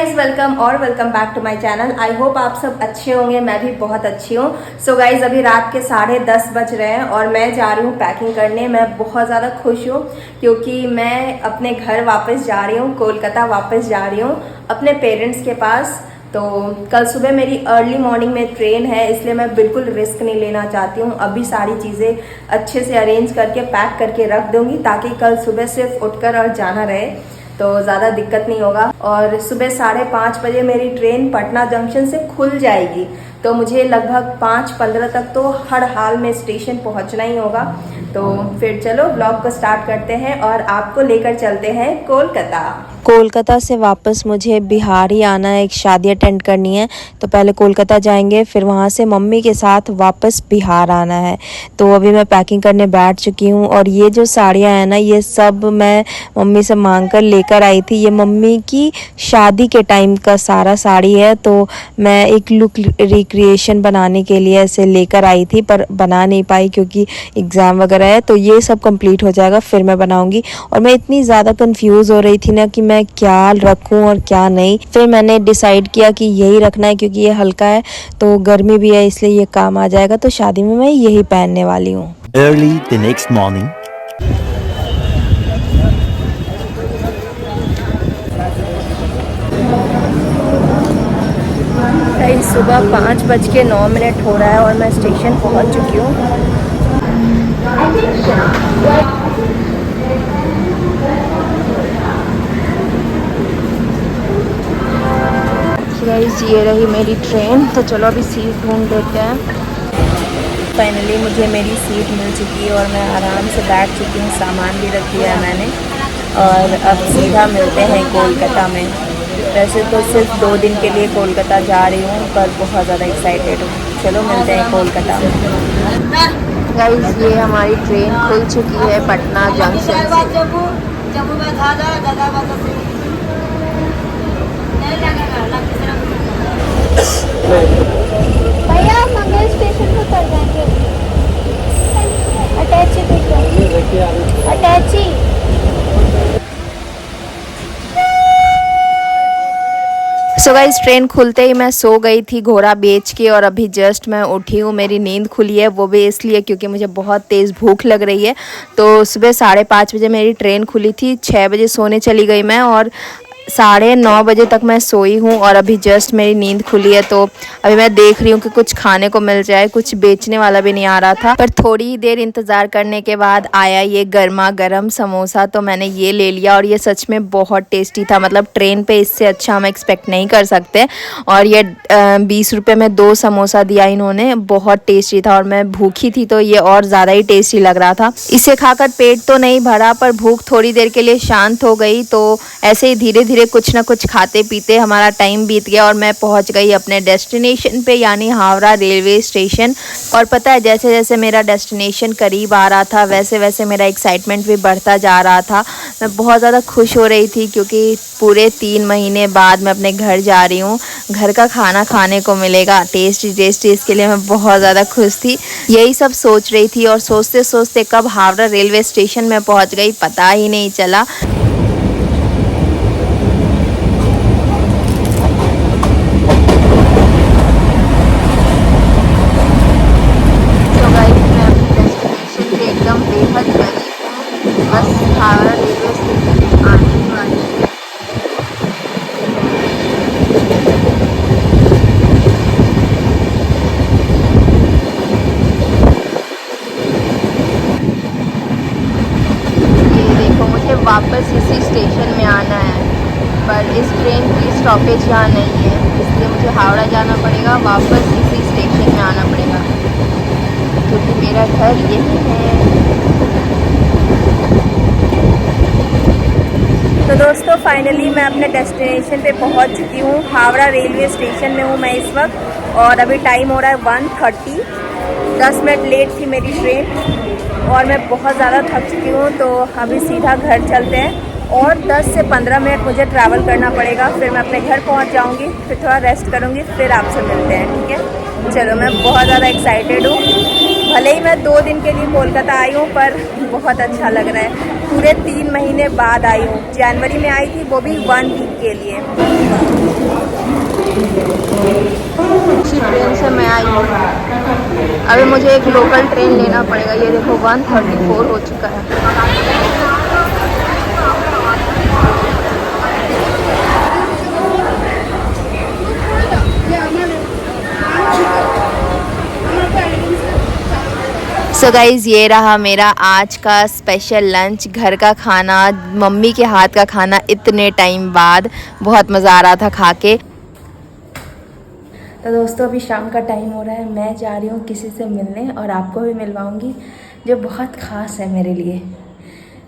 Guys welcome back to my channel. I hope आप सब अच्छे होंगे, मैं भी बहुत अच्छी हूँ। सो गाइज अभी रात के 10:30 बज रहे हैं और मैं जा रही हूँ पैकिंग करने। मैं बहुत ज़्यादा खुश हूँ क्योंकि मैं अपने घर वापस जा रही हूँ, कोलकाता वापस जा रही हूँ अपने पेरेंट्स के पास। तो कल सुबह मेरी अर्ली मॉर्निंग में ट्रेन है, इसलिए मैं बिल्कुल रिस्क नहीं लेना चाहती हूँ। अभी सारी चीज़ें अच्छे से अरेंज करके पैक करके रख दूँगी ताकि कल सुबह सिर्फ उठकर और जाना रहे, तो ज़्यादा दिक्कत नहीं होगा। और सुबह 5:30 बजे मेरी ट्रेन पटना जंक्शन से खुल जाएगी, तो मुझे लगभग 5:15 तक तो हर हाल में स्टेशन पहुंचना ही होगा। तो फिर चलो ब्लॉग को स्टार्ट करते हैं और आपको लेकर चलते हैं कोलकाता। कोलकाता से वापस मुझे बिहार ही आना है, एक शादी अटेंड करनी है। तो पहले कोलकाता जाएंगे, फिर वहाँ से मम्मी के साथ वापस बिहार आना है। तो अभी मैं पैकिंग करने बैठ चुकी हूँ और ये जो साड़ियाँ हैं ना, ये सब मैं मम्मी से मांग कर लेकर आई थी। ये मम्मी की शादी के टाइम का सारा साड़ी है, तो मैं एक लुक रिक्रिएशन बनाने के लिए ऐसे लेकर आई थी, पर बना नहीं पाई क्योंकि एग्ज़ाम वगैरह है। तो ये सब कंप्लीट हो जाएगा फिर मैं बनाऊँगी। और मैं इतनी ज़्यादा कंफ्यूज हो रही थी ना कि मैं क्या रखूं और क्या नहीं। फिर मैंने डिसाइड किया कि यही रखना है क्योंकि ये हल्का है, तो गर्मी भी है इसलिए ये काम आ जाएगा। तो शादी में मैं यही पहनने वाली हूँ। Early the next morning. सुबह 5:09 हो रहा है और मैं स्टेशन पहुंच चुकी हूँ। गाइस ये रही मेरी ट्रेन, तो चलो अभी सीट ढूंढ लेते हैं। फाइनली मुझे मेरी सीट मिल चुकी है और मैं आराम से बैठ चुकी हूँ, सामान भी रख दिया है मैंने। और अब सीधा मिलते हैं कोलकाता में। वैसे तो सिर्फ 2 दिन के लिए कोलकाता जा रही हूँ, पर बहुत ज़्यादा एक्साइटेड हूँ। चलो मिलते हैं कोलकाता में। गाइस ये हमारी ट्रेन खुल चुकी है पटना जंक्शन से। भैया मंगल स्टेशन पे कर जाएंगे। अटैची देखो, अटैची। सो गाइस ट्रेन खुलते ही मैं सो गई थी घोड़ा बेच के, और अभी जस्ट मैं उठी हूँ। मेरी नींद खुली है, वो भी इसलिए क्योंकि मुझे बहुत तेज़ भूख लग रही है। तो सुबह 5:30 बजे मेरी ट्रेन खुली थी, 6 बजे सोने चली गई मैं और 9:30 बजे तक मैं सोई हूँ और अभी जस्ट मेरी नींद खुली है। तो अभी मैं देख रही हूँ कि कुछ खाने को मिल जाए। कुछ बेचने वाला भी नहीं आ रहा था, पर थोड़ी ही देर इंतज़ार करने के बाद आया ये गर्मा गर्म समोसा, तो मैंने ये ले लिया और ये सच में बहुत टेस्टी था। मतलब ट्रेन पे इससे अच्छा हम एक्सपेक्ट नहीं कर सकते। और ये 20 रुपये में 2 समोसा दिया इन्होंने, बहुत टेस्टी था। और मैं भूखी थी तो ये और ज़्यादा ही टेस्टी लग रहा था। इसे खाकर पेट तो नहीं भरा, पर भूख थोड़ी देर के लिए शांत हो गई। तो ऐसे ही धीरे धीरे कुछ ना कुछ खाते पीते हमारा टाइम बीत गया और मैं पहुंच गई अपने डेस्टिनेशन पे, यानी हावड़ा रेलवे स्टेशन। और पता है जैसे जैसे मेरा डेस्टिनेशन करीब आ रहा था वैसे वैसे मेरा एक्साइटमेंट भी बढ़ता जा रहा था। मैं बहुत ज़्यादा खुश हो रही थी क्योंकि पूरे 3 महीने बाद मैं अपने घर जा रही हूँ। घर का खाना खाने को मिलेगा टेस्टी टेस्टी, इसके लिए मैं बहुत ज़्यादा खुश थी। यही सब सोच रही थी और सोचते सोचते कब हावड़ा रेलवे स्टेशन में पहुँच गई पता ही नहीं चला। वापस इसी स्टेशन में आना है, पर इस ट्रेन की स्टॉपेज यहाँ नहीं है, इसलिए मुझे हावड़ा जाना पड़ेगा। वापस इसी स्टेशन में आना पड़ेगा क्योंकि मेरा घर यही है। तो दोस्तों फाइनली मैं अपने डेस्टिनेशन पे पहुँच चुकी हूँ। हावड़ा रेलवे स्टेशन में हूँ मैं इस वक्त और अभी टाइम हो रहा है 1:30। 10 मिनट लेट थी मेरी ट्रेन और मैं बहुत ज़्यादा थक चुकी हूँ। तो अभी सीधा घर चलते हैं और 10 से 15 मिनट मुझे ट्रैवल करना पड़ेगा, फिर मैं अपने घर पहुँच जाऊँगी, फिर थोड़ा रेस्ट करूँगी, फिर आपसे मिलते हैं, ठीक है। चलो मैं बहुत ज़्यादा एक्साइटेड हूँ। भले ही मैं 2 दिन के लिए कोलकाता आई हूँ पर बहुत अच्छा लग रहा है। पूरे 3 महीने बाद आई हूँ। जनवरी में आई थी, वो भी 1 वीक के लिए। इसी ट्रेन से मैं आई हूँ। अभी मुझे एक लोकल ट्रेन लेना पड़ेगा। ये देखो 1:34 हो चुका है। सो गाइज़, ये रहा मेरा आज का स्पेशल लंच, घर का खाना, मम्मी के हाथ का खाना इतने टाइम बाद। बहुत मज़ा आ रहा था खा के। तो दोस्तों अभी शाम का टाइम हो रहा है। मैं जा रही हूँ किसी से मिलने और आपको भी मिलवाऊँगी जो बहुत ख़ास है मेरे लिए।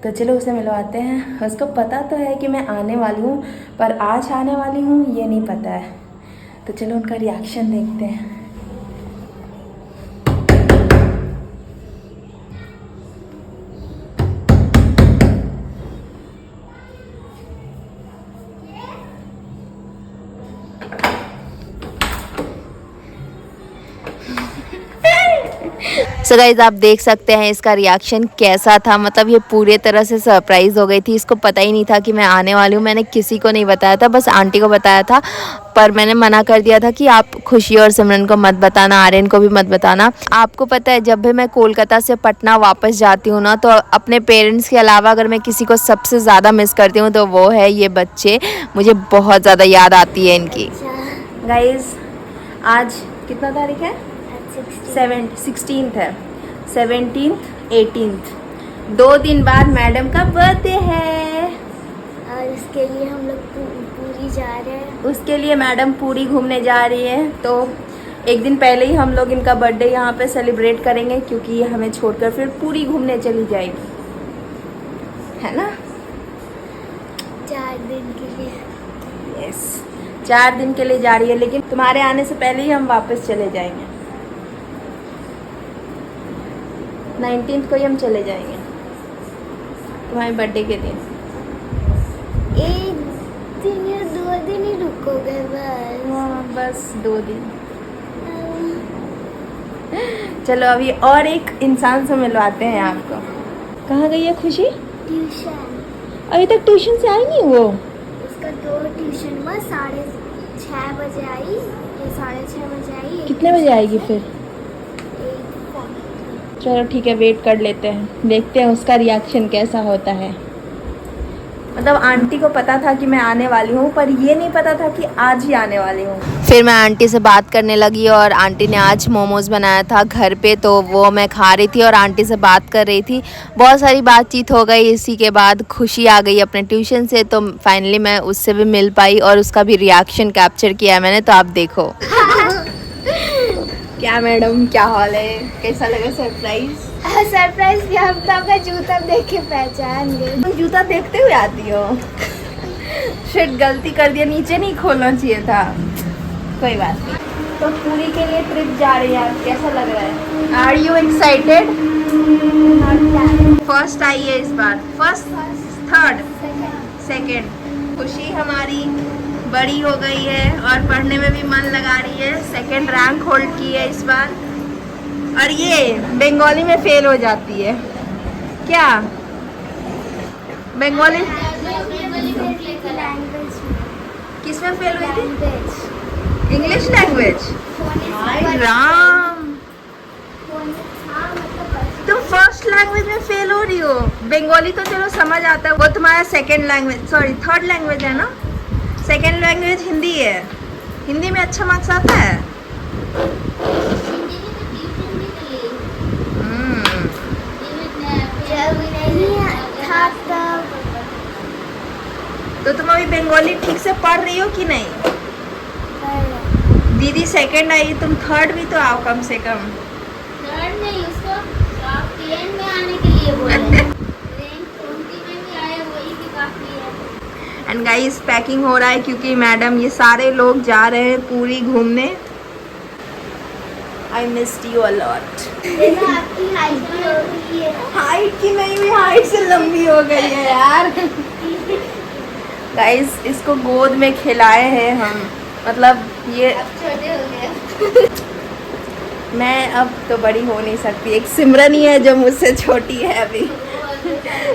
तो चलो उसे मिलवाते हैं। उसको पता तो है कि मैं आने वाली हूँ, पर आज आने वाली हूँ ये नहीं पता है। तो चलो उनका रिएक्शन देखते हैं। सो गाइज, आप देख सकते हैं इसका रिएक्शन कैसा था। मतलब ये पूरे तरह से सरप्राइज़ हो गई थी। इसको पता ही नहीं था कि मैं आने वाली हूँ। मैंने किसी को नहीं बताया था, बस आंटी को बताया था। पर मैंने मना कर दिया था कि आप खुशी और सिमरन को मत बताना, आर्यन को भी मत बताना। आपको पता है जब भी मैं कोलकाता से पटना वापस जाती हूँ ना, तो अपने पेरेंट्स के अलावा अगर मैं किसी को सबसे ज़्यादा मिस करती हूँ तो वो है ये बच्चे। मुझे बहुत ज़्यादा याद आती है इनकी। गाइज, आज कितना तारीख है? 16th है। 17th 18th 2 दिन बाद मैडम का बर्थडे है और उसके लिए हम लोग पूरी जा रहे हैं। उसके लिए मैडम पूरी घूमने जा रही है। तो एक दिन पहले ही हम लोग इनका बर्थडे यहाँ पे सेलिब्रेट करेंगे, क्योंकि ये हमें छोड़कर फिर पूरी घूमने चली जाएगी, है ना? 4 दिन के लिए। यस, 4 दिन के लिए जा रही है, लेकिन तुम्हारे आने से पहले ही हम वापस चले जाएंगे। 19th को ही हम चले जाएंगे, तुम्हारे बर्थडे के दिन। 1 दिन या 2 दिन ही रुकोगे बस? हाँ, बस 2 दिन। चलो अभी और एक इंसान से मिलवाते हैं आपको। कहाँ गई है खुशी? ट्यूशन। अभी तक ट्यूशन से आई नहीं वो? उसका 2 ट्यूशन में 6:30 बजे आई या 6:30 बजे आई। कितने बजे आएगी फिर? चलो ठीक है, वेट कर लेते हैं, देखते हैं उसका रिएक्शन कैसा होता है। मतलब आंटी को पता था कि मैं आने वाली हूँ, पर ये नहीं पता था कि आज ही आने वाली हूँ। फिर मैं आंटी से बात करने लगी और आंटी ने आज मोमोज़ बनाया था घर पे, तो वो मैं खा रही थी और आंटी से बात कर रही थी। बहुत सारी बातचीत हो गई। इसी के बाद खुशी आ गई अपने ट्यूशन से, तो फाइनली मैं उससे भी मिल पाई और उसका भी रिएक्शन कैप्चर किया मैंने। तो आप देखो। क्या मैडम, क्या हाल है? कैसा लगा सरप्राइज? सरप्राइज क्या, हम तो आपका जूता देख के पहचान गए। तुम जूता देखते हुए आती हो? शिट, गलती कर दिया, नीचे नहीं खोलना चाहिए था। कोई बात नहीं। तो पूरी के लिए ट्रिप जा रही है, कैसा लग रहा है? Are you excited? फर्स्ट आई है इस बार? First, third, second. खुशी हमारी बड़ी हो गई है और पढ़ने में भी मन लगा रही है। 2nd रैंक होल्ड की है इस बार, और ये बंगाली में फेल हो जाती है। क्या बंगाली किस में फेल हुई थी? English language. हाय राम, तुम फर्स्ट लैंग्वेज में फेल हो रही हो। बंगाली तो चलो समझ आता है, वो तुम्हारा 2nd language, sorry 3rd language है ना? 2nd लैंग्वेज हिंदी है। हिंदी में अच्छा मार्क्स आता है? तो तुम अभी बंगाली ठीक से पढ़ रही हो कि नहीं? दीदी 2nd आई, तुम 3rd भी तो आओ कम से कम। 3rd नहीं, उसको टॉप 10 में आने के लिए बोले। रैंक 20 में भी आया, वही भी काफी है। एंड गाइस, पैकिंग हो रहा है क्योंकि मैडम ये सारे लोग जा रहे हैं पूरी घूमने। I missed you a lot. आपकी हाइट भी हो गई है। हाइट की नहीं हुई, हाइट से लंबी हो गई है यार। गाइस, इसको गोद में खिलाए हैं हम, मतलब ये छोटे हो गए। मैं अब तो बड़ी हो नहीं सकती, एक सिमरन ही है जो मुझसे छोटी है अभी।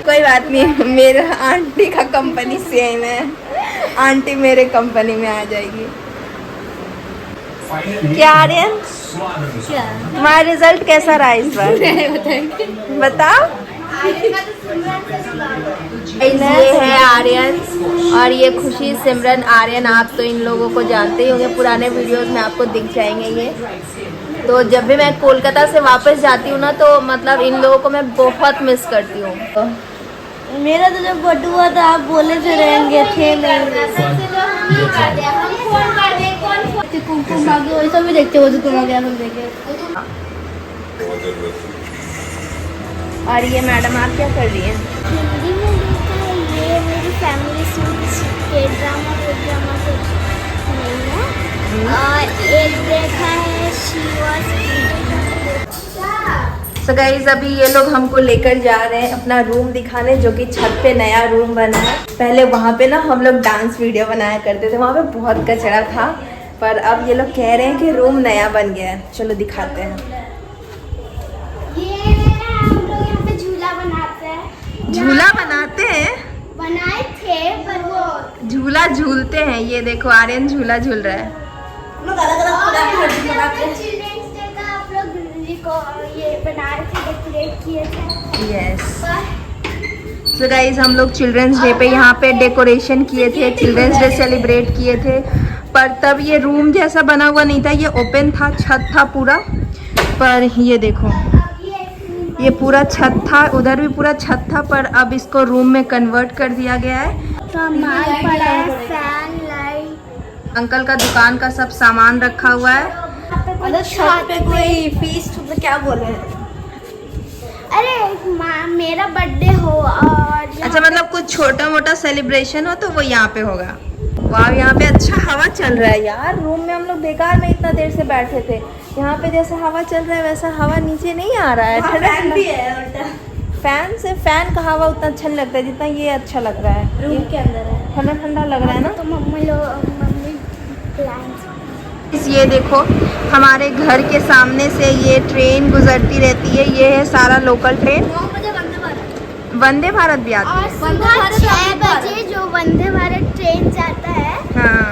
कोई बात नहीं, मेरा आंटी का कंपनी सेम है, आंटी मेरे कंपनी में आ जाएगी। क्या आर्यन, तुम्हारा रिजल्ट कैसा रहा इस बार? बताओ। ये है आर्यन और ये खुशी, सिमरन, आर्यन। आप तो इन लोगों को जानते ही होंगे, पुराने वीडियोस में आपको दिख जाएंगे ये। तो जब भी मैं कोलकाता से वापस जाती हूँ ना, तो मतलब इन लोगों को मैं बहुत मिस करती हूँ। मेरा तो जब बर्थडे हुआ था आप बोले थे रहेंगे, थे नहीं। कुमकुम भाग्य वही सब भी देखते हो, तुम आगे हम देखे। और ये मैडम आप क्या कर रही हैं? हिंदी में देखा है, ये मेरी फैमिली सूट्स के ड्रामा कुछ नहीं है। और एक देखा है So guys, अभी ये लोग हमको लेकर जा रहे हैं अपना रूम दिखाने, जो कि छत पे नया रूम बना है। पहले वहाँ पे ना हम लोग डांस वीडियो बनाया करते थे, वहाँ पे बहुत कचरा था, पर अब ये लोग कह रहे हैं कि रूम नया बन गया है। चलो दिखाते हैं। ये हम लोग यहाँ पे झूला बनाते हैं। झूला बनाते हैं? बनाए थे पर वो झूला झूलते हैं। ये देखो आर्यन झूला झूल रहा है। चिल्ड्रंस डे का आप लोग ये बनाए थे, डेकोरेट किए थे। यस। सो गाइज, हम लोग चिल्ड्रंस डे पे यहाँ पे डेकोरेशन किए थे, चिल्ड्रंस डे सेलिब्रेट किए थे। पर तब ये रूम जैसा बना हुआ नहीं था, ये ओपन था, छत था पूरा। पर ये देखो, ये पूरा छत था, उधर भी पूरा छत था, पर अब इसको रूम में कन्वर्ट कर दिया गया है। सामान पड़ा है, फैन, लाइट। अंकल का दुकान का सब सामान रखा हुआ है। छत पे कोई फीस्ट क्या बोले? अरे मेरा बर्थडे हो और अच्छा, मतलब कुछ छोटा मोटा सेलिब्रेशन हो तो वो यहाँ पे होगा। वाह, यहाँ पे अच्छा हवा चल रहा है यार। रूम में हम लोग बेकार में इतना देर से बैठे थे, यहाँ पे जैसा हवा चल रहा है वैसा हवा नीचे नहीं आ रहा है। फैन भी है, फैन से फैन का हवा उतना अच्छा नहीं लगता है जितना ये अच्छा लग रहा है। रूम के अंदर है, ठंडा ठंडा लग रहा है ना। तो मम्मी प्लान्स। ये देखो, हमारे घर के सामने से ये ट्रेन गुजरती रहती है। ये है सारा लोकल ट्रेन। वंदे भारत भी आती है। और सुबह 6 बजे जो वंदे भारत ट्रेन जाता है, हाँ,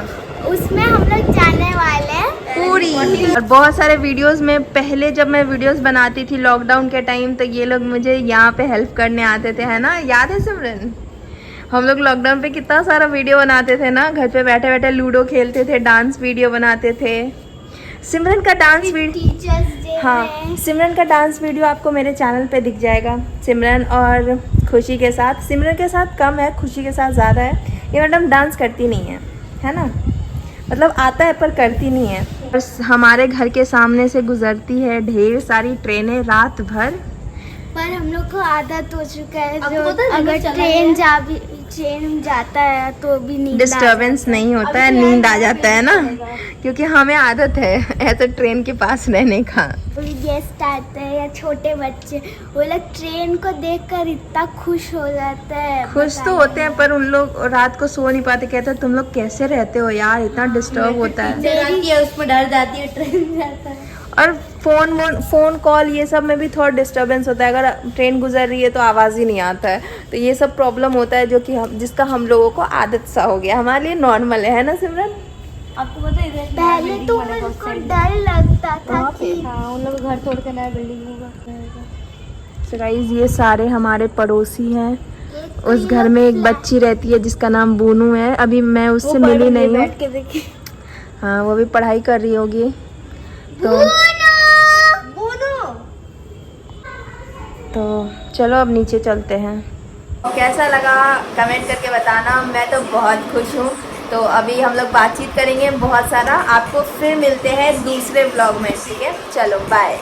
उसमें हम लोग जाने वाले हैं पूरी। और बहुत सारे वीडियोस में, पहले जब मैं वीडियोस बनाती थी लॉकडाउन के टाइम, तो ये लोग मुझे यहाँ पे हेल्प करने आते थे, है ना? याद है सिमरन? हम लोग लॉकडाउन पे कितना सारा वीडियो बनाते थे ना, घर पे बैठे बैठे लूडो खेलते थे, डांस वीडियो बनाते थे। सिमरन का डांस वीडियो, टीचर्स डे हाँ, सिमरन का डांस वीडियो आपको मेरे चैनल पे दिख जाएगा। सिमरन और खुशी के साथ, सिमरन के साथ कम है, खुशी के साथ ज़्यादा है। ये मैडम डांस करती नहीं है ना, मतलब आता है पर करती नहीं है। बस हमारे घर के सामने से गुजरती है ढेर सारी ट्रेनें रात भर। पर हम लोग को आदत हो चुका है, जो अगर ट्रेन जाता है तो भी नींद डिस्टर्बेंस नहीं होता है, नींद आ जाता है ना, क्योंकि हमें आदत है ऐसे ट्रेन के पास रहने का। कोई गेस्ट आते हैं या छोटे बच्चे, वो लोग ट्रेन को देखकर इतना खुश हो जाता है। खुश तो होते हैं, पर उन लोग रात को सो नहीं पाते। कहते हैं तुम लोग कैसे रहते हो यार, इतना डिस्टर्ब होता है। उसमें डर जाती है, ट्रेन जाता है। और फ़ोन कॉल ये सब में भी थोड़ा डिस्टर्बेंस होता है। अगर ट्रेन गुजर रही है तो आवाज़ ही नहीं आता है, तो ये सब प्रॉब्लम होता है, जो कि जिसका हम लोगों को आदत सा हो गया। हमारे लिए नॉर्मल है ना सिमरन? आपको पता है पहले तो उनको डर लगता था कि उन लोग घर तोड़ के नया बिल्डिंग होगा। So guys, ये सारे हमारे पड़ोसी हैं। उस घर में एक बच्ची रहती है जिसका नाम बूनू है। अभी मैं उससे मिली नहीं हूँ। हाँ, वो भी पढ़ाई कर रही होगी। तो चलो अब नीचे चलते हैं। कैसा लगा कमेंट करके बताना। मैं तो बहुत खुश हूँ। तो अभी हम लोग बातचीत करेंगे बहुत सारा। आपको फिर मिलते हैं दूसरे व्लॉग में, ठीक है? चलो बाय।